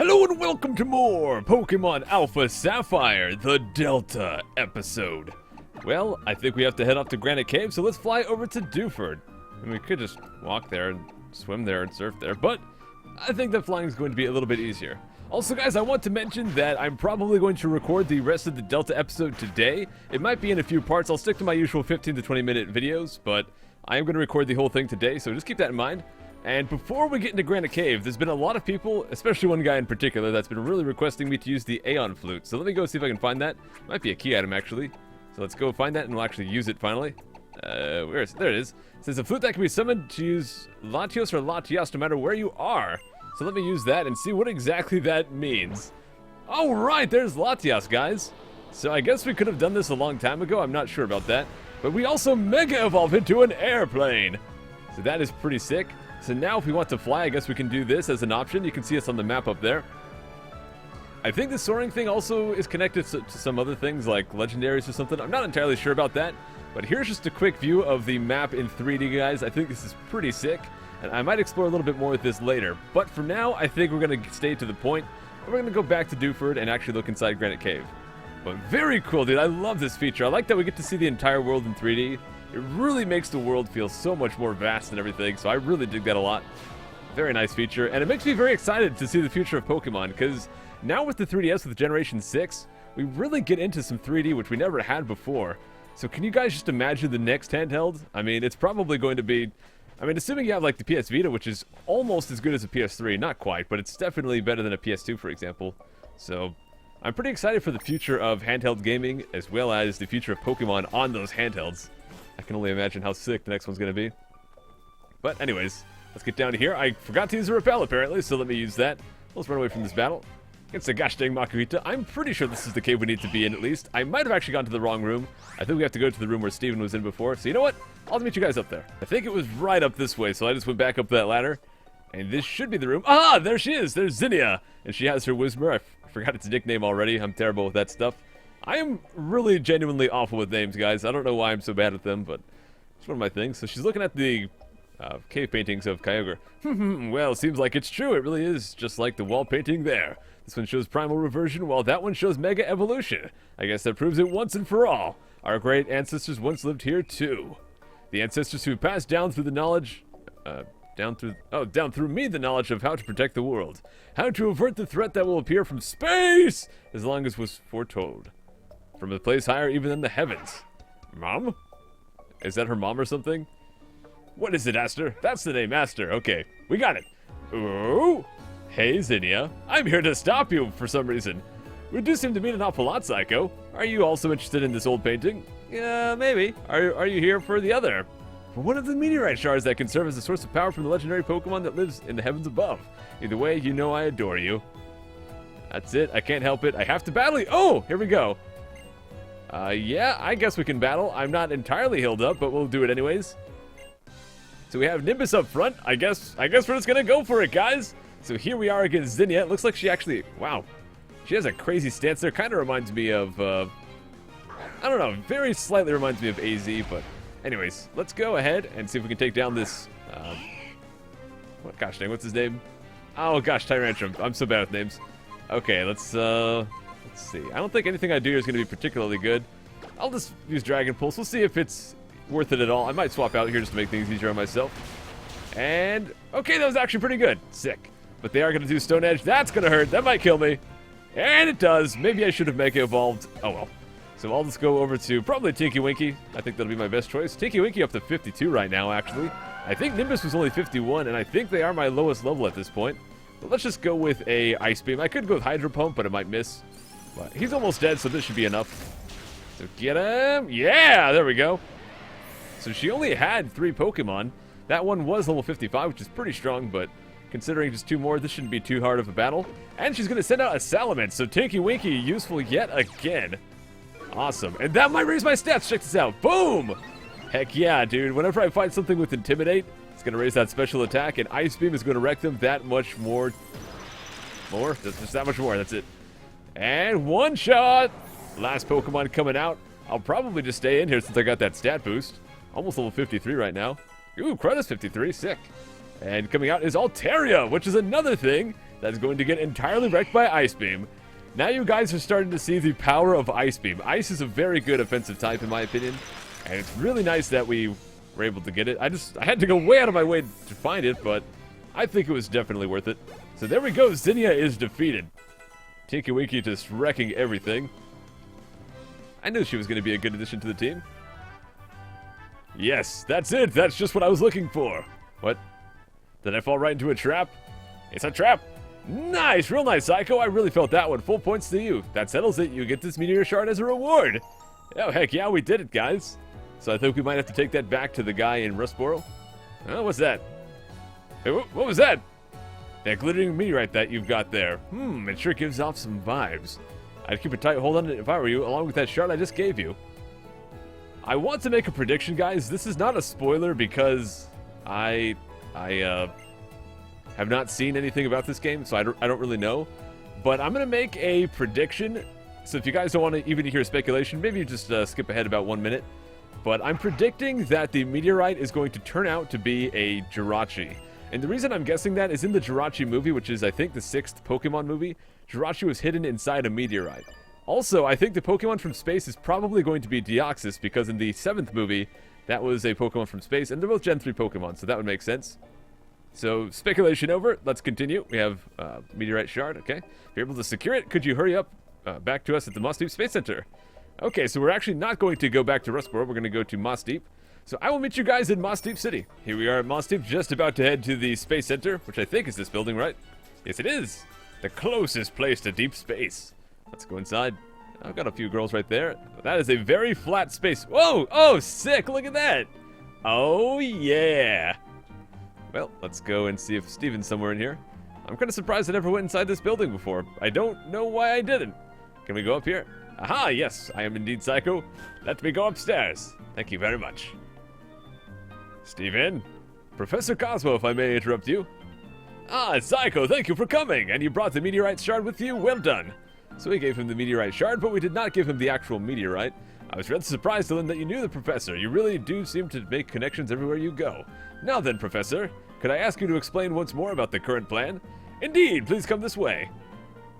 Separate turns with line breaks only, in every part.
Hello and welcome to more Pokemon Alpha Sapphire, the Delta episode. Well, I think we have to head off to Granite Cave, so let's fly over to Dewford. And we could just walk there and swim there and surf there, but I think that flying is going to be a little bit easier. Also guys, I want to mention that I'm probably going to record the rest of the Delta episode today. It might be in a few parts. I'll stick to my usual 15 to 20 minute videos, but I am going to record the whole thing today, so just keep that in mind. And before we get into Granite Cave, there's been a lot of people, especially one guy in particular, that's been really requesting me to use the Aeon Flute. So let me go see if I can find that. Might be a key item, actually. So let's go find that, and we'll actually use it finally. Where is it? There it is. It says a flute that can be summoned to use Latios or Latios no matter where you are. So let me use that and see what exactly that means. Oh, right, there's Latios, guys. So I guess we could have done this a long time ago. I'm not sure about that. But we also Mega Evolved into an airplane. So that is pretty sick. So now if we want to fly, I guess we can do this as an option. You can see us on the map up there. I think the Soaring thing also is connected to some other things like legendaries or something. I'm not entirely sure about that. But here's just a quick view of the map in 3D, guys. I think this is pretty sick. And I might explore a little bit more with this later. But for now, I think we're going to stay to the point. And we're going to go back to Dewford and actually look inside Granite Cave. But very cool, dude. I love this feature. I like that we get to see the entire world in 3D. It really makes the world feel so much more vast and everything, so I really dig that a lot. Very nice feature, and it makes me very excited to see the future of Pokemon, because now with the 3DS with Generation 6, we really get into some 3D, which we never had before. So can you guys just imagine the next handheld? I mean, it's probably going to be... I mean, assuming you have, like, the PS Vita, which is almost as good as a PS3, not quite, but it's definitely better than a PS2, for example. So, I'm pretty excited for the future of handheld gaming, as well as the future of Pokemon on those handhelds. I can only imagine how sick the next one's going to be. But anyways, let's get down to here. I forgot to use a repel apparently, so let me use that. Let's run away from this battle. Against the gosh dang Makuhita. I'm pretty sure this is the cave we need to be in at least. I might have actually gone to the wrong room. I think we have to go to the room where Steven was in before. So you know what? I'll meet you guys up there. I think it was right up this way, so I just went back up that ladder. And this should be the room. Ah, there she is. There's Zinnia. And she has her Whismur. I forgot its nickname already. I'm terrible with that stuff. I am really genuinely awful with names, guys. I don't know why I'm so bad at them, but it's one of my things. So she's looking at the cave paintings of Kyogre. Well, seems like it's true. It really is just like the wall painting there. This one shows Primal Reversion, while that one shows Mega Evolution. I guess that proves it once and for all. Our great ancestors once lived here, too. The ancestors who passed down through the knowledge... down through me the knowledge of how to protect the world. How to avert the threat that will appear from space, as long as was foretold. From a place higher even than the heavens. Mom? Is that her mom or something? What is it, Aster? That's the name, Aster. Okay, we got it. Ooh. Hey, Zinnia. I'm here to stop you for some reason. We do seem to mean an awful lot, Psycho. Are you also interested in this old painting? Yeah, maybe. Are you here for the other? For one of the Meteorite shards that can serve as a source of power from the legendary Pokemon that lives in the heavens above. Either way, you know I adore you. That's it. I can't help it. I have to battle you. Oh, here we go. Yeah, I guess we can battle. I'm not entirely healed up, but we'll do it anyways. So we have Nimbus up front. I guess we're just gonna go for it, guys. So here we are against Zinnia. It looks like she actually, wow, she has a crazy stance there. Kind of reminds me of, I don't know, very slightly reminds me of AZ, but anyways, let's go ahead and see if we can take down this, what, gosh dang, what's his name? Oh gosh, Tyrantrum. I'm so bad with names. Okay, let's see. I don't think anything I do here is going to be particularly good. I'll just use Dragon Pulse. We'll see if it's worth it at all. I might swap out here just to make things easier on myself. And, okay, that was actually pretty good. Sick. But they are going to do Stone Edge. That's going to hurt. That might kill me. And it does. Maybe I should have Mega Evolved. Oh, well. So I'll just go over to probably Tinky Winky. I think that'll be my best choice. Tinky Winky up to 52 right now, actually. I think Nimbus was only 51, and I think they are my lowest level at this point. But let's just go with a Ice Beam. I could go with Hydro Pump, but it might miss. But he's almost dead, so this should be enough. So get him. Yeah, there we go. So she only had 3 Pokemon. That one was level 55, which is pretty strong, but considering just 2 more, this shouldn't be too hard of a battle. And she's going to send out a Salamence, so Tinky Winky useful yet again. Awesome. And that might raise my stats. Check this out. Boom! Heck yeah, dude. Whenever I find something with Intimidate, it's going to raise that special attack, and Ice Beam is going to wreck them that much more. Just that much more. That's it. And one shot! Last Pokemon coming out. I'll probably just stay in here since I got that stat boost. Almost level 53 right now. Ooh, crud is 53. Sick. And coming out is Altaria, which is another thing that's going to get entirely wrecked by Ice Beam. Now you guys are starting to see the power of Ice Beam. Ice is a very good offensive type in my opinion, and it's really nice that we were able to get it. I had to go way out of my way to find it, but I think it was definitely worth it. So there we go, Zinnia is defeated. Tinky Winky just wrecking everything. I knew she was going to be a good addition to the team. Yes, that's it. That's just what I was looking for. What? Did I fall right into a trap? It's a trap. Nice, real nice, Psycho. I really felt that one. Full points to you. That settles it. You get this Meteor Shard as a reward. Oh, heck yeah, we did it, guys. So I think we might have to take that back to the guy in Rustboro. Oh, what's that? Hey, what was that? That glittering meteorite that you've got there. It sure gives off some vibes. I'd keep a tight hold on it if I were you, along with that shard I just gave you. I want to make a prediction, guys. This is not a spoiler because I have not seen anything about this game, so I don't really know. But I'm going to make a prediction. So if you guys don't want to even hear speculation, maybe you just skip ahead about 1 minute. But I'm predicting that the meteorite is going to turn out to be a Jirachi. And the reason I'm guessing that is in the Jirachi movie, which is, I think, the 6th Pokemon movie, Jirachi was hidden inside a meteorite. Also, I think the Pokemon from space is probably going to be Deoxys, because in the 7th movie, that was a Pokemon from space, and they're both Gen 3 Pokemon, so that would make sense. So, speculation over. Let's continue. We have Meteorite Shard, okay. If you're able to secure it, could you hurry up back to us at the Moss Deep Space Center? Okay, so we're actually not going to go back to Rustboro. We're going to go to Moss Deep. So I will meet you guys in Moss Deep City. Here we are at Moss Deep, just about to head to the Space Center, which I think is this building, right? Yes, it is. The closest place to deep space. Let's go inside. I've got a few girls right there. That is a very flat space. Whoa! Oh, sick! Look at that! Oh, yeah! Well, let's go and see if Steven's somewhere in here. I'm kind of surprised I never went inside this building before. I don't know why I didn't. Can we go up here? Aha, yes, I am indeed Psycho. Let me go upstairs. Thank you very much. Steven? Professor Cosmo, if I may interrupt you. Ah, Psycho, thank you for coming, and you brought the Meteorite Shard with you. Well done. So we gave him the Meteorite Shard, but we did not give him the actual Meteorite. I was rather surprised to learn that you knew the Professor. You really do seem to make connections everywhere you go. Now then, Professor, could I ask you to explain once more about the current plan? Indeed, please come this way.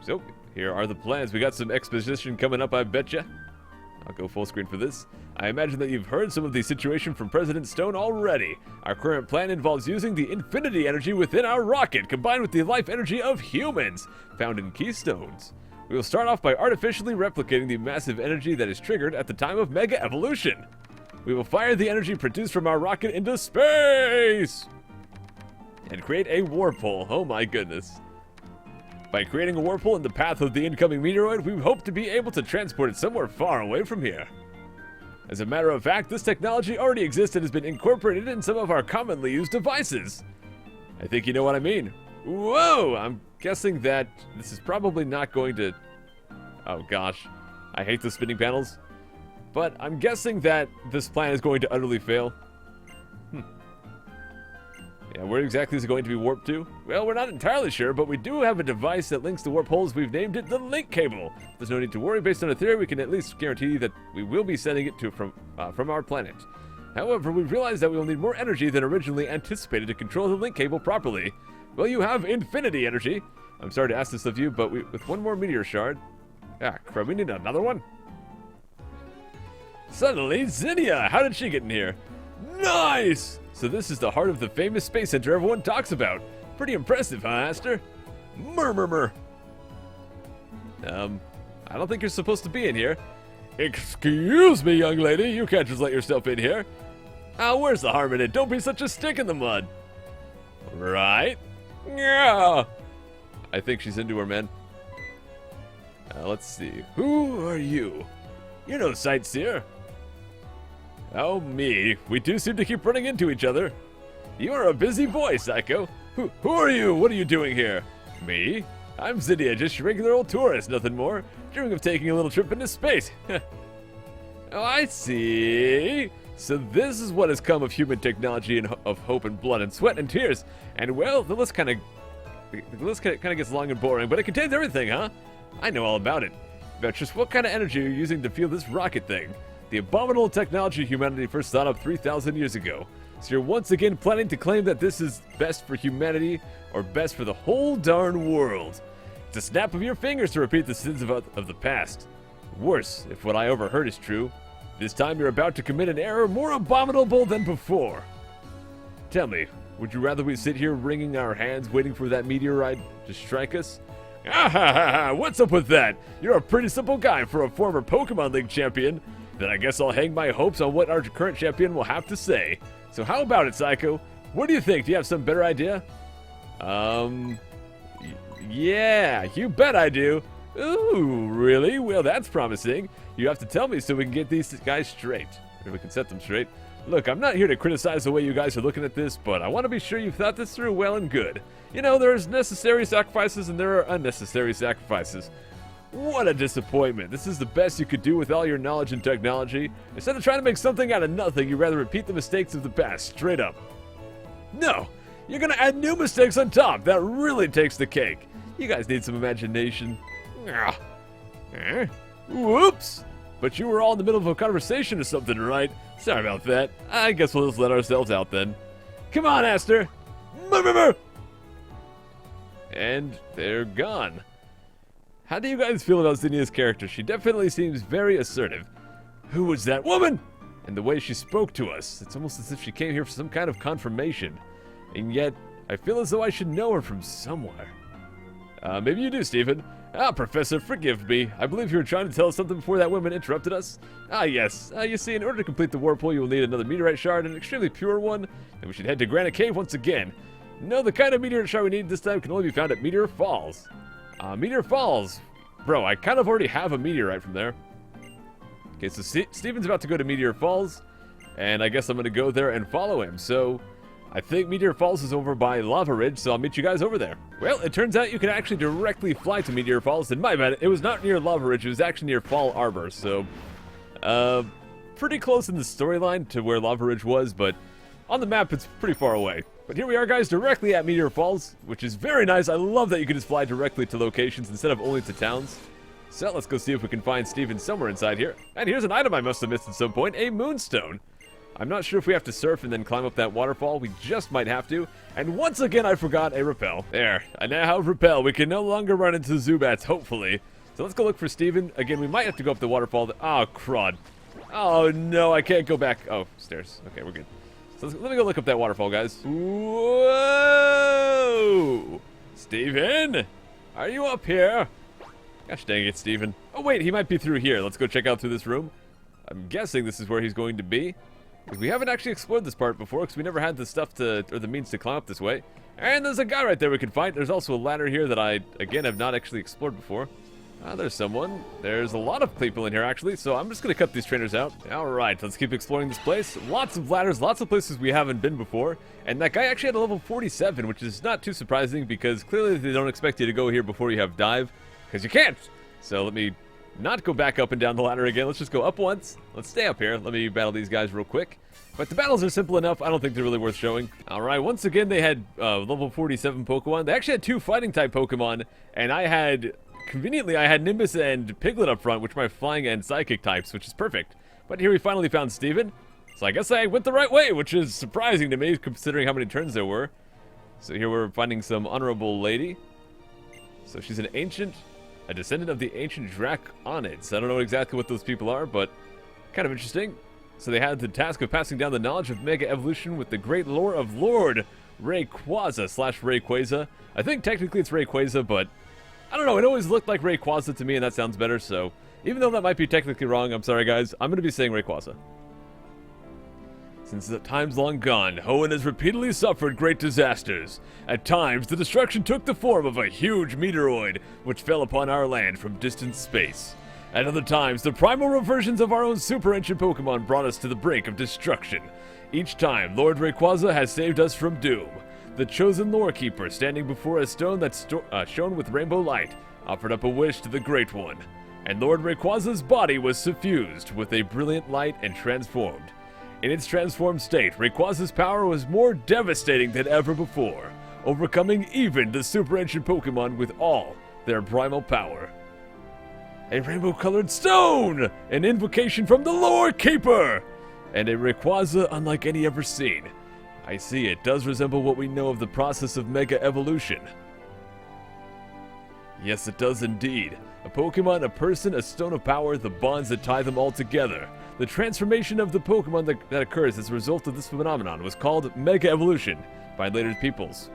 So, here are the plans. We got some exposition coming up, I betcha. I'll go full screen for this. I imagine that you've heard some of the situation from President Stone already. Our current plan involves using the infinity energy within our rocket, combined with the life energy of humans, found in keystones. We will start off by artificially replicating the massive energy that is triggered at the time of Mega Evolution. We will fire the energy produced from our rocket into space! And create a warp hole. Oh my goodness. By creating a warp hole in the path of the incoming meteoroid, we hope to be able to transport it somewhere far away from here. As a matter of fact, this technology already exists and has been incorporated in some of our commonly used devices. I think you know what I mean. Whoa! I'm guessing that this is probably not going to... Oh gosh, I hate the spinning panels. But I'm guessing that this plan is going to utterly fail. Yeah, where exactly is it going to be warped to? Well, we're not entirely sure, but we do have a device that links the warp holes. We've named it the link cable. There's no need to worry. Based on a theory, we can at least guarantee that we will be sending it to from our planet. However, we realize that we will need more energy than originally anticipated to control the link cable properly. Well, you have infinity energy. I'm sorry to ask this of you, but with one more meteor shard... Ah, crud, we need another one? Suddenly, Zinnia! How did she get in here? Nice! So this is the heart of the famous space center everyone talks about. Pretty impressive, huh, Aster? Murmur. I don't think you're supposed to be in here. Excuse me, young lady. You can't just let yourself in here. Ah, where's the harm in it? Don't be such a stick in the mud. Right? Yeah. I think she's into her, man. Let's see. Who are you? You're no sightseer. Oh, me. We do seem to keep running into each other. You are a busy boy, Psycho. Who are you? What are you doing here? Me? I'm Zinnia, just a regular old tourist, nothing more. Dreaming of taking a little trip into space. Oh, I see. So this is what has come of human technology and of hope and blood and sweat and tears. And well, the list kind of gets long and boring, but it contains everything, huh? I know all about it. About just what kind of energy you're using to fuel this rocket thing. The abominable technology humanity first thought of 3,000 years ago. So you're once again planning to claim that this is best for humanity or best for the whole darn world. It's a snap of your fingers to repeat the sins of the past. Worse, if what I overheard is true, this time you're about to commit an error more abominable than before. Tell me, would you rather we sit here wringing our hands waiting for that meteorite to strike us? Ah ha ha ha, what's up with that? You're a pretty simple guy for a former Pokemon League champion. Then I guess I'll hang my hopes on what our current champion will have to say. So how about it, Psycho? What do you think? Do you have some better idea? Yeah, you bet I do. Ooh, really? Well, that's promising. You have to tell me so we can get these guys straight. Or we can set them straight. Look, I'm not here to criticize the way you guys are looking at this, but I want to be sure you've thought this through well and good. You know, there's necessary sacrifices and there are unnecessary sacrifices. What a disappointment. This is the best you could do with all your knowledge and technology. Instead of trying to make something out of nothing, you'd rather repeat the mistakes of the past, straight up. No, you're gonna add new mistakes on top. That really takes the cake. You guys need some imagination. Whoops! But you were all in the middle of a conversation or something, right? Sorry about that. I guess we'll just let ourselves out then. Come on, Aster! And they're gone. How do you guys feel about Zinnia's character? She definitely seems very assertive. Who was that woman? And the way she spoke to us. It's almost as if she came here for some kind of confirmation. And yet, I feel as though I should know her from somewhere. Maybe you do, Stephen. Professor, forgive me. I believe you were trying to tell us something before that woman interrupted us. Yes. You see, in order to complete the Whirlpool, you will need another Meteorite shard, an extremely pure one, and we should head to Granite Cave once again. No, the kind of Meteorite shard we need this time can only be found at Meteor Falls. Meteor Falls. Bro, I kind of already have a Meteorite from there. Okay, so Stephen's about to go to Meteor Falls, and I guess I'm going to go there and follow him. So, I think Meteor Falls is over by Lava Ridge, so I'll meet you guys over there. Well, it turns out you can actually directly fly to Meteor Falls, and my bad, it was not near Lava Ridge, it was actually near Fall Arbor, so... pretty close in the storyline to where Lava Ridge was, but on the map it's pretty far away. But here we are, guys, directly at Meteor Falls, which is very nice. I love that you can just fly directly to locations instead of only to towns. So let's go see if we can find Stephen somewhere inside here. And here's an item I must have missed at some point, a moonstone. I'm not sure if we have to surf and then climb up that waterfall. We just might have to. And once again, I forgot a repel. There, I now have repel. We can no longer run into Zubats, hopefully. So let's go look for Stephen. Again, we might have to go up the waterfall. Oh, crud. Oh, no, I can't go back. Oh, stairs. Okay, we're good. So let me go look up that waterfall, guys. Whoa! Stephen? Are you up here? Gosh dang it, Stephen. Oh, wait, he might be through here. Let's go check out through this room. I'm guessing this is where he's going to be. We haven't actually explored this part before because we never had the stuff to, or the means to climb up this way. And there's a guy right there we can find. There's also a ladder here that I, again, have not actually explored before. There's someone. There's a lot of people in here, actually, so I'm just going to cut these trainers out. Alright, let's keep exploring this place. Lots of ladders, lots of places we haven't been before. And that guy actually had a level 47, which is not too surprising because clearly they don't expect you to go here before you have dive, because you can't. So let me not go back up and down the ladder again. Let's just go up once. Let's stay up here. Let me battle these guys real quick. But the battles are simple enough. I don't think they're really worth showing. Alright, once again, they had level 47 Pokemon. They actually had 2 fighting-type Pokemon, and I had... Conveniently, I had Nimbus and Piglet up front, which are my flying and psychic types, which is perfect. But here we finally found Stephen. So I guess I went the right way, which is surprising to me, considering how many turns there were. So here we're finding some honorable lady. So she's an ancient, a descendant of the ancient Draconids. I don't know exactly what those people are, but kind of interesting. So they had the task of passing down the knowledge of Mega Evolution with the great lore of Lord Rayquaza / Rayquaza. I think technically it's Rayquaza, but I don't know, it always looked like Rayquaza to me, and that sounds better, so even though that might be technically wrong, I'm sorry guys, I'm going to be saying Rayquaza. Since the times long gone, Hoenn has repeatedly suffered great disasters. At times, the destruction took the form of a huge meteoroid, which fell upon our land from distant space. At other times, the primal reversions of our own super ancient Pokemon brought us to the brink of destruction. Each time, Lord Rayquaza has saved us from doom. The chosen lore keeper, standing before a stone that shone with rainbow light, offered up a wish to the Great One, and Lord Rayquaza's body was suffused with a brilliant light and transformed. In its transformed state, Rayquaza's power was more devastating than ever before, overcoming even the super ancient Pokemon with all their primal power. A rainbow-colored stone! An invocation from the lore keeper! And a Rayquaza unlike any ever seen. I see, it does resemble what we know of the process of mega evolution. Yes, it does indeed. A Pokemon, a person, a stone of power, the bonds that tie them all together. The transformation of the Pokemon that occurs as a result of this phenomenon was called mega evolution by later peoples.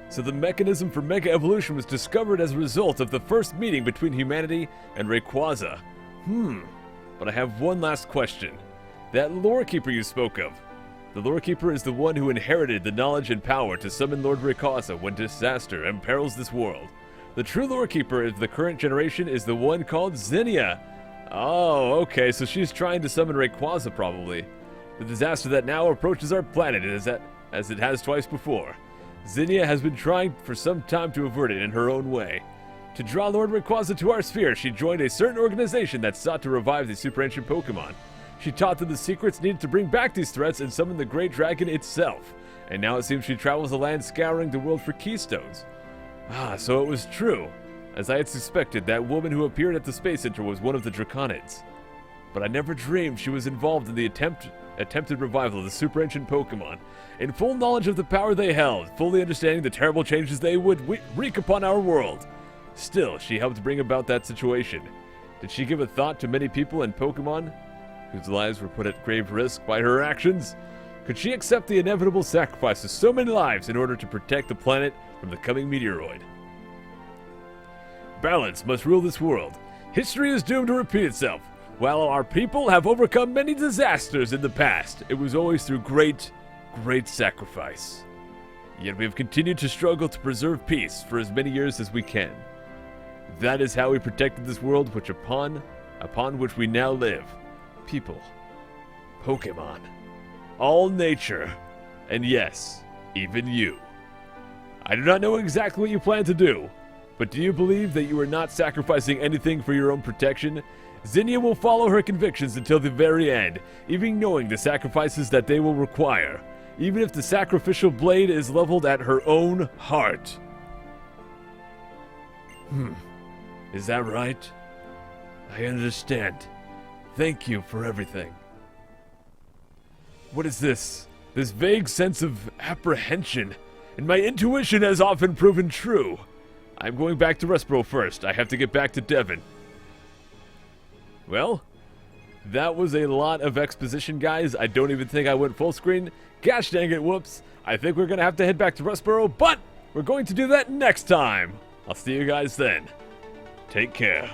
So the mechanism for mega evolution was discovered as a result of the first meeting between humanity and Rayquaza. But I have one last question. That lore keeper you spoke of. The lore keeper is the one who inherited the knowledge and power to summon Lord Rayquaza when disaster imperils this world. The true lore keeper of the current generation is the one called Zinnia. Oh, okay, so she's trying to summon Rayquaza probably. The disaster that now approaches our planet as it has twice before. Zinnia has been trying for some time to avert it in her own way. To draw Lord Rayquaza to our sphere, she joined a certain organization that sought to revive the super ancient Pokemon. She taught them the secrets needed to bring back these threats and summon the great dragon itself. And now it seems she travels the land scouring the world for keystones. So it was true. As I had suspected, that woman who appeared at the Space Center was one of the Draconids. But I never dreamed she was involved in the attempted revival of the super ancient Pokemon. In full knowledge of the power they held, fully understanding the terrible changes they would wreak upon our world. Still, she helped bring about that situation. Did she give a thought to many people and Pokemon whose lives were put at grave risk by her actions? Could she accept the inevitable sacrifice of so many lives in order to protect the planet from the coming meteoroid? Balance must rule this world. History is doomed to repeat itself. While our people have overcome many disasters in the past, it was always through great sacrifice. Yet we have continued to struggle to preserve peace for as many years as we can. That is how we protected this world upon which we now live. People, Pokemon, all nature, and yes, even you. I do not know exactly what you plan to do, but do you believe that you are not sacrificing anything for your own protection? Zinnia will follow her convictions until the very end, even knowing the sacrifices that they will require, even if the sacrificial blade is leveled at her own heart. Is that right? I understand. Thank you for everything. What is this? This vague sense of apprehension, and my intuition has often proven true. I'm going back to Rustboro first. I have to get back to Devon. Well, that was a lot of exposition, guys. I don't even think I went full screen. Gosh dang it, whoops. I think we're going to have to head back to Rustboro, but we're going to do that next time. I'll see you guys then. Take care.